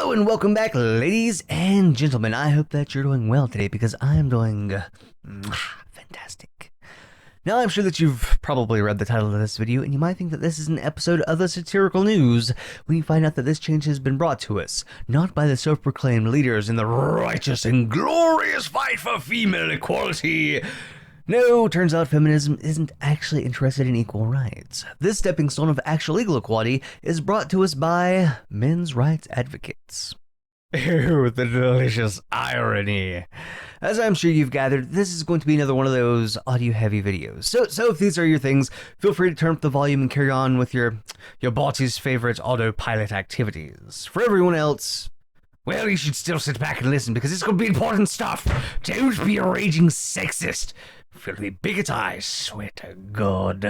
Hello and welcome back, ladies and gentlemen. I hope that you're doing well today because I'm doing fantastic. Now, I'm sure that you've probably read the title of this video and you might think that this is an episode of the satirical news when you find out that this change has been brought to us, not by the self-proclaimed leaders in the righteous and glorious fight for female equality. No, turns out feminism isn't actually interested in equal rights. This stepping stone of actual legal equality is brought to us by men's rights advocates. Ew, the delicious irony. As I'm sure you've gathered, this is going to be another one of those audio-heavy videos. So if these are your things, feel free to turn up the volume and carry on with your boss's favorite autopilot activities. For everyone else, well, you should still sit back and listen because it's going to be important stuff. Don't be a raging sexist. Filthy bigot, I swear to God.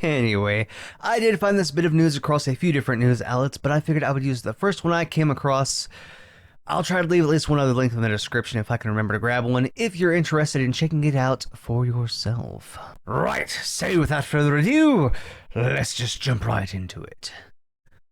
Anyway, I did find this bit of news across a few different news outlets, but I figured I would use the first one I came across. I'll try to leave at least one other link in the description if I can remember to grab one, if you're interested in checking it out for yourself. Right, so without further ado, let's just jump right into it.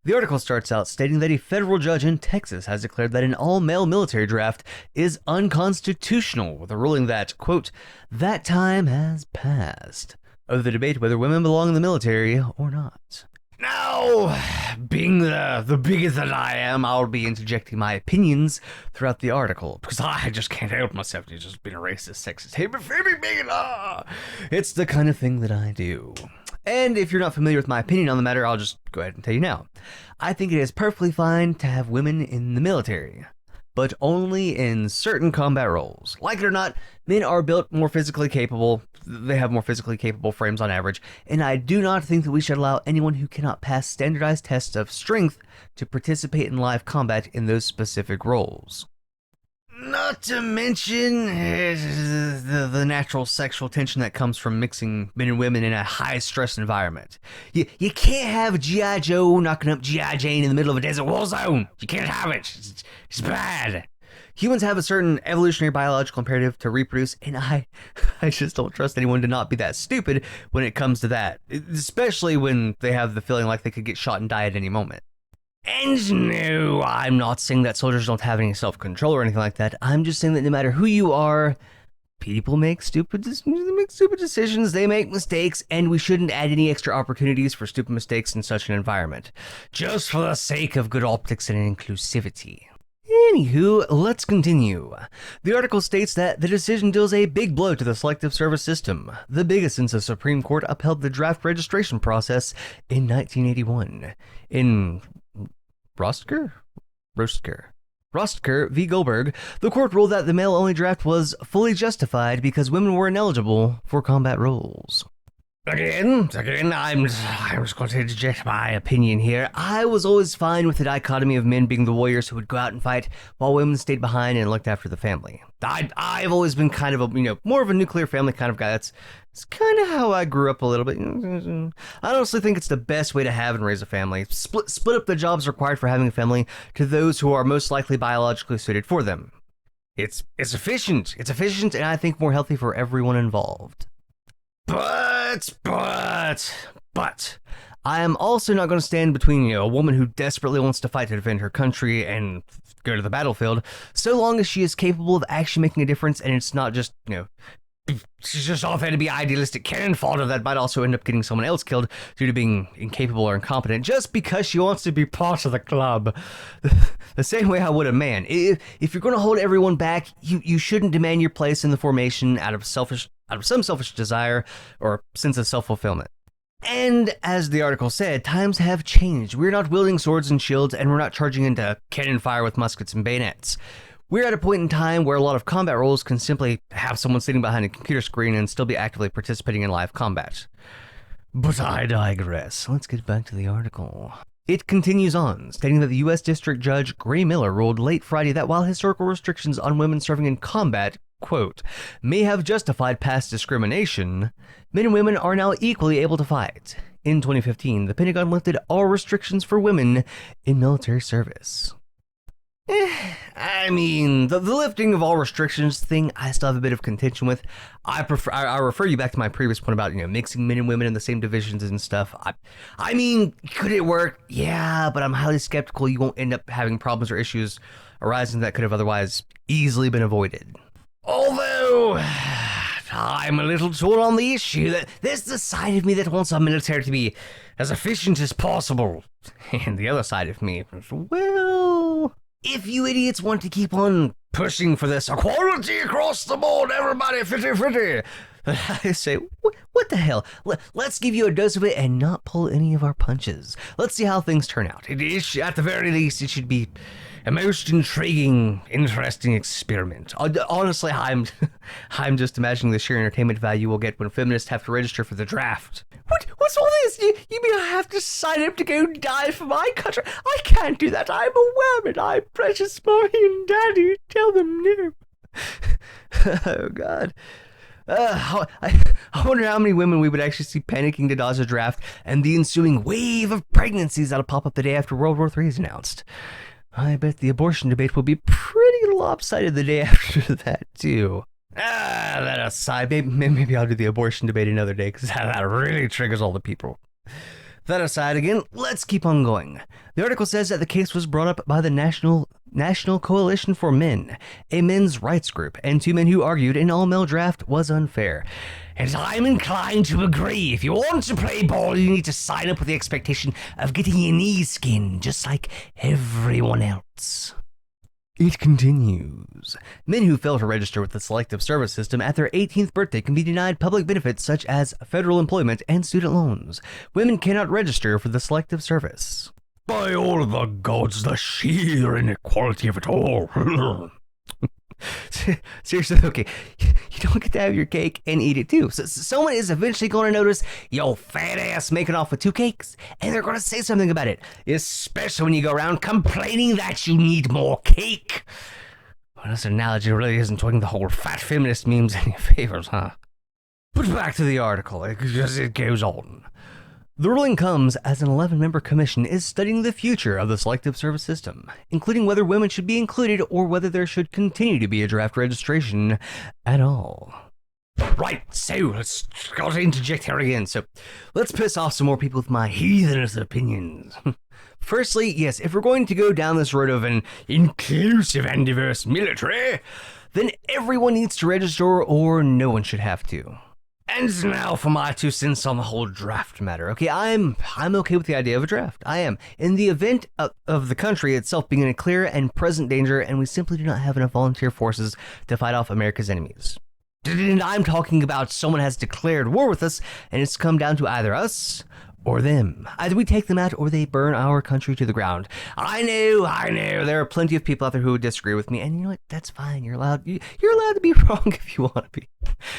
The article starts out stating that a federal judge in Texas has declared that an all-male military draft is unconstitutional, with a ruling that, quote, that time has passed, of the debate whether women belong in the military or not. Now, being the bigot that I am, I'll be interjecting my opinions throughout the article, because I just can't help myself to just being a racist, sexist, homophobic bigot. It's the kind of thing that I do. And if you're not familiar with my opinion on the matter, I'll just go ahead and tell you now. I think it is perfectly fine to have women in the military, but only in certain combat roles. Like it or not, men are built more physically capable. They have more physically capable frames on average, and I do not think that we should allow anyone who cannot pass standardized tests of strength to participate in live combat in those specific roles. Not to mention the natural sexual tension that comes from mixing men and women in a high-stress environment. You can't have G.I. Joe knocking up G.I. Jane in the middle of a desert war zone. You can't have it. It's bad. Humans have a certain evolutionary biological imperative to reproduce, and I just don't trust anyone to not be that stupid when it comes to that, especially when they have the feeling like they could get shot and die at any moment. And no, I'm not saying that soldiers don't have any self-control or anything like that. I'm just saying that no matter who you are, people make stupid decisions, they make mistakes, and we shouldn't add any extra opportunities for stupid mistakes in such an environment, just for the sake of good optics and inclusivity. Anywho, let's continue. The article states that the decision deals a big blow to the selective service system, the biggest since the Supreme Court upheld the draft registration process in 1981. In Rostker v. Goldberg, the court ruled that the male-only draft was fully justified because women were ineligible for combat roles. Again, I'm just going to interject my opinion here. I was always fine with the dichotomy of men being the warriors who would go out and fight while women stayed behind and looked after the family. I've always been kind of a, more of a nuclear family kind of guy. That's kind of how I grew up a little bit. I honestly think it's the best way to have and raise a family. Split up the jobs required for having a family to those who are most likely biologically suited for them. It's efficient. It's efficient, and I think more healthy for everyone involved. But, I am also not going to stand between, a woman who desperately wants to fight to defend her country and go to the battlefield, so long as she is capable of actually making a difference and it's not just, she's just off there to be idealistic cannon fodder that might also end up getting someone else killed due to being incapable or incompetent just because she wants to be part of the club. The same way I would a man. If you're going to hold everyone back, you shouldn't demand your place in the formation out of some selfish desire or sense of self-fulfillment. And as the article said, times have changed. We're not wielding swords and shields, and we're not charging into cannon fire with muskets and bayonets. We're at a point in time where a lot of combat roles can simply have someone sitting behind a computer screen and still be actively participating in live combat. But I digress. Let's get back to the article. It continues on, stating that the U.S. District Judge Gray Miller ruled late Friday that while historical restrictions on women serving in combat, quote, may have justified past discrimination, men and women are now equally able to fight. In 2015, the Pentagon lifted all restrictions for women in military service. I mean, the lifting of all restrictions thing, I still have a bit of contention with. I refer you back to my previous point about, mixing men and women in the same divisions and stuff. I mean, could it work? Yeah, but I'm highly skeptical you won't end up having problems or issues arising that could have otherwise easily been avoided. Although, I'm a little torn on the issue that there's the side of me that wants our military to be as efficient as possible. And the other side of me is, well, if you idiots want to keep on pushing for this equality across the board, everybody fitty, I say, what the hell? Let's give you a dose of it and not pull any of our punches. Let's see how things turn out. At the very least, it should be a most intriguing, interesting experiment. Honestly, I'm just imagining the sheer entertainment value we'll get when feminists have to register for the draft. What's all this? You mean I have to sign up to go die for my country? I can't do that. I'm a woman. I'm precious mommy and daddy. Tell them no. Oh, God. I wonder how many women we would actually see panicking to dodge a draft and the ensuing wave of pregnancies that'll pop up the day after World War III is announced. I bet the abortion debate will be pretty lopsided the day after that, too. That aside, maybe I'll do the abortion debate another day, because that really triggers all the people. That aside, again, let's keep on going. The article says that the case was brought up by the National Coalition for Men, a men's rights group, and two men who argued an all-male draft was unfair. And I'm inclined to agree. If you want to play ball, you need to sign up with the expectation of getting your knees skinned, just like everyone else. It continues. Men who fail to register with the Selective Service System at their 18th birthday can be denied public benefits such as federal employment and student loans. Women cannot register for the Selective Service. By all the gods, the sheer inequality of it all. Seriously, okay, you don't get to have your cake and eat it too. So someone is eventually going to notice your fat ass making off with two cakes, and they're going to say something about it, especially when you go around complaining that you need more cake. Well, this analogy really isn't doing the whole fat feminist memes any favors, huh? But back to the article, because it goes on. The ruling comes as an 11-member commission is studying the future of the Selective Service System, including whether women should be included or whether there should continue to be a draft registration at all. Right, so let's gotta interject here again. So let's piss off some more people with my heathenish opinions. Firstly, yes, if we're going to go down this road of an inclusive and diverse military, then everyone needs to register or no one should have to. And now for my 2 cents on the whole draft matter. Okay, I'm okay with the idea of a draft. I am. In the event of the country itself being in a clear and present danger, and we simply do not have enough volunteer forces to fight off America's enemies. And I'm talking about someone has declared war with us, and it's come down to either us or them. Either we take them out or they burn our country to the ground. I know, there are plenty of people out there who would disagree with me, and you know what, that's fine, you're allowed to be wrong if you want to be.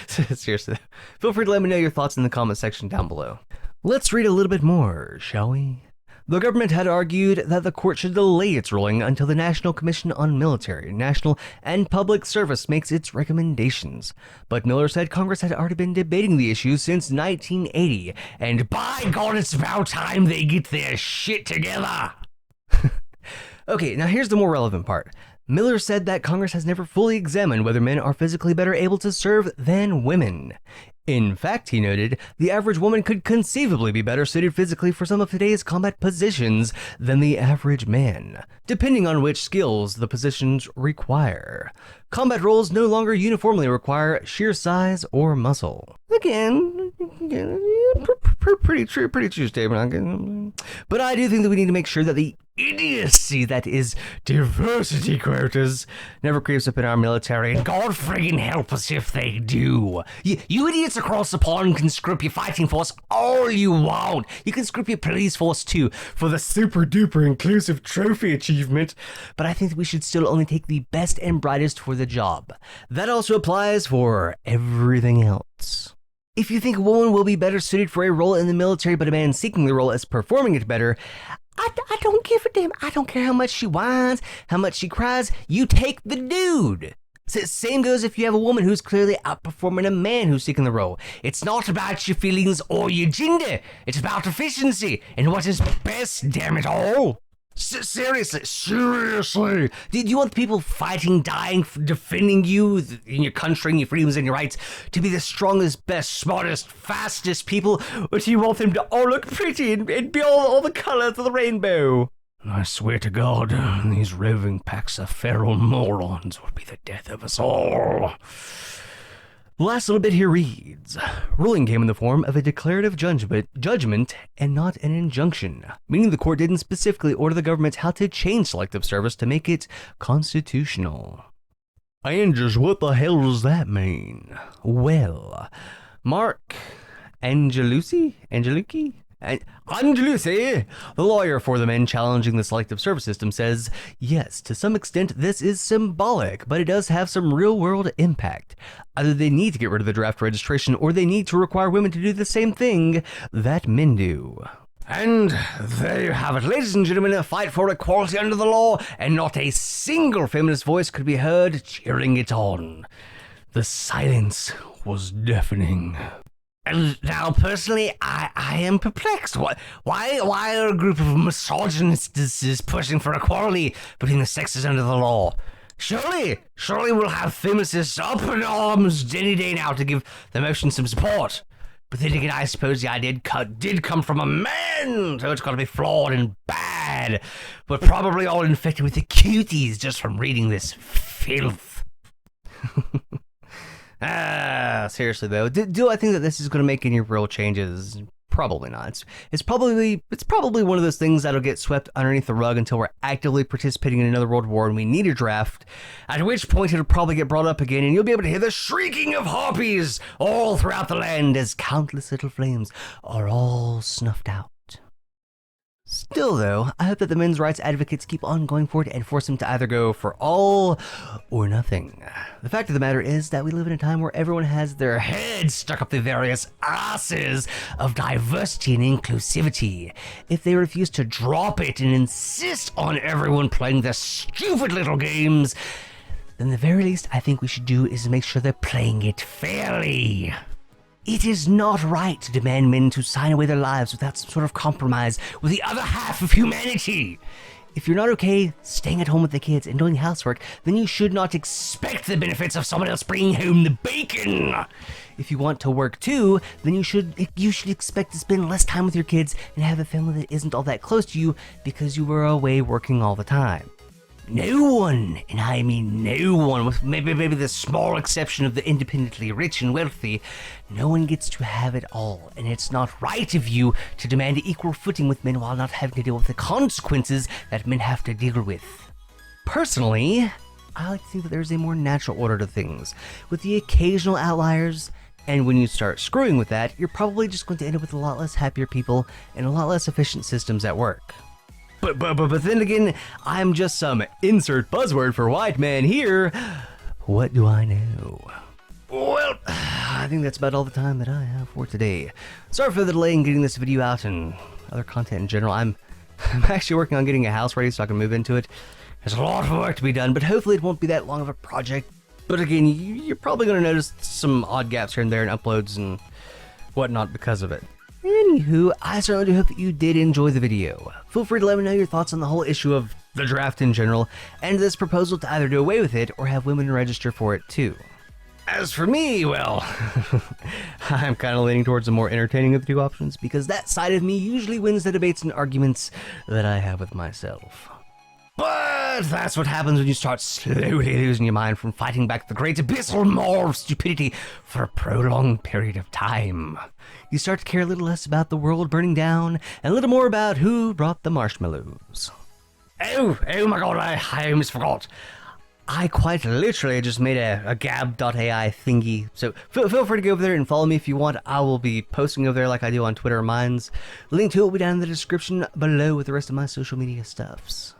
Seriously, feel free to let me know your thoughts in the comment section down below. Let's read a little bit more, shall we? The government had argued that the court should delay its ruling until the National Commission on Military, National, and Public Service makes its recommendations. But Miller said Congress had already been debating the issue since 1980, and by God, it's about time they get their shit together. Okay, now here's the more relevant part. Miller said that Congress has never fully examined whether men are physically better able to serve than women. In fact, he noted, the average woman could conceivably be better suited physically for some of today's combat positions than the average man, depending on which skills the positions require. Combat roles no longer uniformly require sheer size or muscle. Again, pretty true statement. But I do think that we need to make sure that the idiocy that is diversity quotas never creeps up in our military, and God friggin' help us if they do. You idiots across the pond can script your fighting force all you want. You can script your police force too for the super duper inclusive trophy achievement, but I think that we should still only take the best and brightest for the job. That also applies for everything else. If you think a woman will be better suited for a role in the military but a man seeking the role is performing it better, I don't give a damn. I don't care how much she whines, how much she cries. You take the dude. Same goes if you have a woman who's clearly outperforming a man who's seeking the role. It's not about your feelings or your gender. It's about efficiency and what is best, damn it all. Seriously. Do you want the people fighting, dying, defending you in your country and your freedoms and your rights to be the strongest, best, smartest, fastest people? Or do you want them to all look pretty and be all the colors of the rainbow? I swear to God, these roving packs of feral morons will be the death of us all. The last little bit here reads, ruling came in the form of a declarative judgment and not an injunction, meaning the court didn't specifically order the government how to change selective service to make it constitutional. And just what the hell does that mean? Well, Mark Angelucci, the lawyer for the men challenging the selective service system, says, yes, to some extent this is symbolic, but it does have some real-world impact. Either they need to get rid of the draft registration, or they need to require women to do the same thing that men do. And there you have it, ladies and gentlemen, a fight for equality under the law, and not a single feminist voice could be heard cheering it on. The silence was deafening. And now, personally, I am perplexed. Why are a group of misogynists pushing for equality between the sexes under the law? Surely we'll have feminists up in arms any day now to give the motion some support. But then again, I suppose the idea did come from a man, so it's got to be flawed and bad, but probably all infected with the cuties just from reading this filth. Seriously though, do I think that this is going to make any real changes? Probably not. It's probably one of those things that'll get swept underneath the rug until we're actively participating in another world war and we need a draft, at which point it'll probably get brought up again and you'll be able to hear the shrieking of harpies all throughout the land as countless little flames are all snuffed out. Still, though, I hope that the men's rights advocates keep on going for it and force them to either go for all or nothing. The fact of the matter is that we live in a time where everyone has their heads stuck up the various asses of diversity and inclusivity. If they refuse to drop it and insist on everyone playing their stupid little games, then the very least I think we should do is make sure they're playing it fairly. It is not right to demand men to sign away their lives without some sort of compromise with the other half of humanity. If you're not okay staying at home with the kids and doing housework, then you should not expect the benefits of someone else bringing home the bacon. If you want to work too, then you should expect to spend less time with your kids and have a family that isn't all that close to you because you were away working all the time. No one, and I mean no one, with maybe the small exception of the independently rich and wealthy, no one gets to have it all, and it's not right of you to demand equal footing with men while not having to deal with the consequences that men have to deal with. Personally, I like to think that there's a more natural order to things, with the occasional outliers, and when you start screwing with that, you're probably just going to end up with a lot less happier people and a lot less efficient systems at work. But then again, I'm just some insert buzzword for white man here. What do I know? Well, I think that's about all the time that I have for today. Sorry for the delay in getting this video out and other content in general. I'm actually working on getting a house ready so I can move into it. There's a lot of work to be done, but hopefully it won't be that long of a project. But again, you're probably going to notice some odd gaps here and there in uploads and whatnot because of it. Anywho, I certainly do hope that you did enjoy the video. Feel free to let me know your thoughts on the whole issue of the draft in general, and this proposal to either do away with it or have women register for it too. As for me, well, I'm kind of leaning towards the more entertaining of the two options, because that side of me usually wins the debates and arguments that I have with myself. But that's what happens when you start slowly losing your mind from fighting back the great abyssal maw of stupidity for a prolonged period of time. You start to care a little less about the world burning down and a little more about who brought the marshmallows. Oh my god, I almost forgot. I quite literally just made a gab.ai thingy, so feel free to go over there and follow me if you want. I will be posting over there like I do on Twitter or Minds. The link to it will be down in the description below with the rest of my social media stuffs.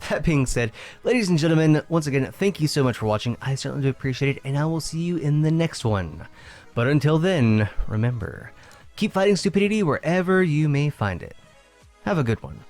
That being said, ladies and gentlemen, once again, thank you so much for watching. I certainly do appreciate it, and I will see you in the next one. But until then, remember, keep fighting stupidity wherever you may find it. Have a good one.